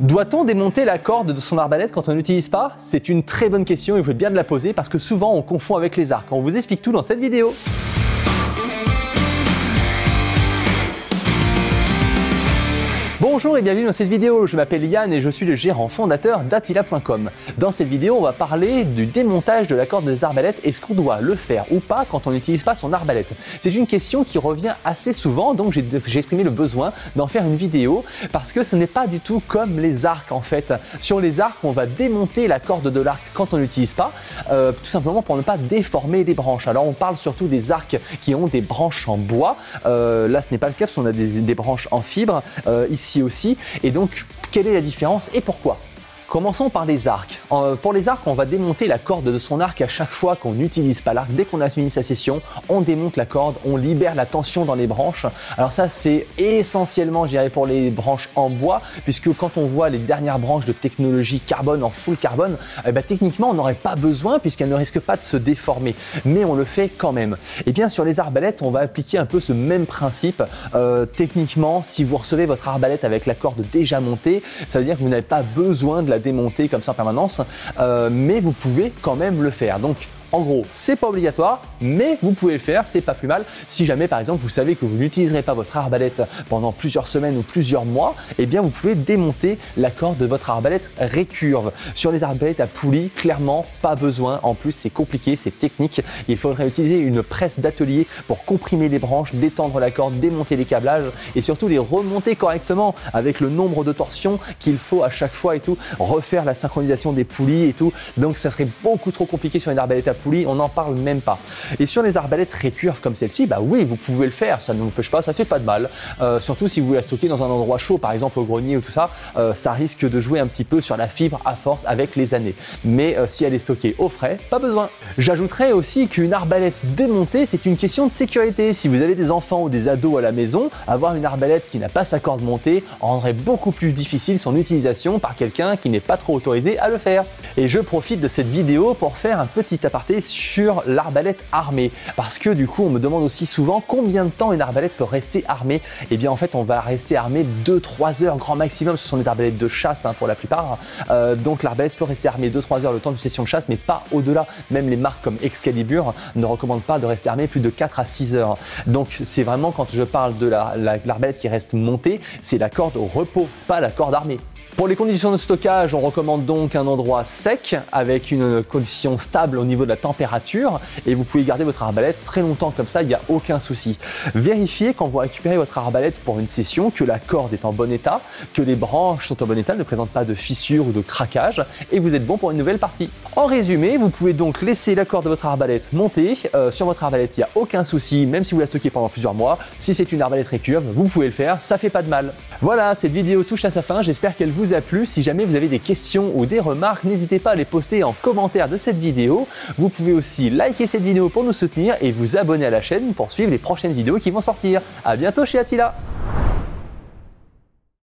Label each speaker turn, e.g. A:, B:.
A: Doit-on démonter la corde de son arbalète quand on n'utilise pas? C'est une très bonne question, il faut bien de la poser parce que souvent on confond avec les arcs. On vous explique tout dans cette vidéo. Bonjour et bienvenue dans cette vidéo, je m'appelle Yann et je suis le gérant fondateur d'Attila.com. Dans cette vidéo, on va parler du démontage de la corde des arbalètes. Est-ce qu'on doit le faire ou pas quand on n'utilise pas son arbalète? C'est une question qui revient assez souvent, donc j'ai exprimé le besoin d'en faire une vidéo parce que ce n'est pas du tout comme les arcs en fait. Sur les arcs, on va démonter la corde de l'arc quand on n'utilise pas, tout simplement pour ne pas déformer les branches. Alors on parle surtout des arcs qui ont des branches en bois. Là, ce n'est pas le cas parce qu'on a des branches en fibre ici aussi. Et donc, quelle est la différence et pourquoi? Commençons par les arcs. Pour les arcs, on va démonter la corde de son arc à chaque fois qu'on n'utilise pas l'arc. Dès qu'on a fini sa session, on démonte la corde, on libère la tension dans les branches. Alors ça, c'est essentiellement, je dirais, pour les branches en bois, puisque quand on voit les dernières branches de technologie carbone en full carbone, techniquement, on n'aurait pas besoin puisqu'elles ne risquent pas de se déformer. Mais on le fait quand même. Et bien, sur les arbalètes, on va appliquer un peu ce même principe. Techniquement, si vous recevez votre arbalète avec la corde déjà montée, ça veut dire que vous n'avez pas besoin de la démonter comme ça en permanence, mais vous pouvez quand même le faire. Donc en gros, c'est pas obligatoire, mais vous pouvez le faire, c'est pas plus mal. Si jamais par exemple vous savez que vous n'utiliserez pas votre arbalète pendant plusieurs semaines ou plusieurs mois, eh bien vous pouvez démonter la corde de votre arbalète récurve. Sur les arbalètes à poulie, clairement pas besoin. En plus, c'est compliqué, c'est technique. Il faudrait utiliser une presse d'atelier pour comprimer les branches, détendre la corde, démonter les câblages et surtout les remonter correctement avec le nombre de torsions qu'il faut à chaque fois et tout, refaire la synchronisation des poulies et tout. Donc ça serait beaucoup trop compliqué sur une arbalète à poulie, on n'en parle même pas. Et sur les arbalètes récurves comme celle-ci, bah oui, vous pouvez le faire, ça ne vous empêche pas, ça fait pas de mal. Surtout si vous la stockez dans un endroit chaud, par exemple au grenier ou tout ça, ça risque de jouer un petit peu sur la fibre à force avec les années. Mais si elle est stockée au frais, pas besoin. J'ajouterais aussi qu'une arbalète démontée, c'est une question de sécurité. Si vous avez des enfants ou des ados à la maison, avoir une arbalète qui n'a pas sa corde montée rendrait beaucoup plus difficile son utilisation par quelqu'un qui n'est pas trop autorisé à le faire. Et je profite de cette vidéo pour faire un petit aparté sur l'arbalète armée, parce que du coup on me demande aussi souvent combien de temps une arbalète peut rester armée. Et bien en fait on va rester armé 2-3 heures grand maximum, ce sont des arbalètes de chasse pour la plupart, donc l'arbalète peut rester armée 2-3 heures le temps d'une session de chasse, mais pas au-delà. Même les marques comme Excalibur ne recommandent pas de rester armé plus de 4 à 6 heures. Donc c'est vraiment, quand je parle de l'arbalète qui reste montée, c'est la corde au repos, pas la corde armée. Pour les conditions de stockage, on recommande donc un endroit sec avec une condition stable au niveau de la température et vous pouvez garder votre arbalète très longtemps comme ça, il n'y a aucun souci. Vérifiez quand vous récupérez votre arbalète pour une session que la corde est en bon état, que les branches sont en bon état, ne présentent pas de fissures ou de craquage et vous êtes bon pour une nouvelle partie. En résumé, vous pouvez donc laisser la corde de votre arbalète monter. Sur votre arbalète, il n'y a aucun souci, même si vous la stockez pendant plusieurs mois. Si c'est une arbalète récurve, vous pouvez le faire, ça fait pas de mal. Voilà, cette vidéo touche à sa fin, j'espère qu'elle vous a plu. Si jamais vous avez des questions ou des remarques, n'hésitez pas à les poster en commentaire de cette vidéo. Vous pouvez aussi liker cette vidéo pour nous soutenir et vous abonner à la chaîne pour suivre les prochaines vidéos qui vont sortir. À bientôt chez Attila.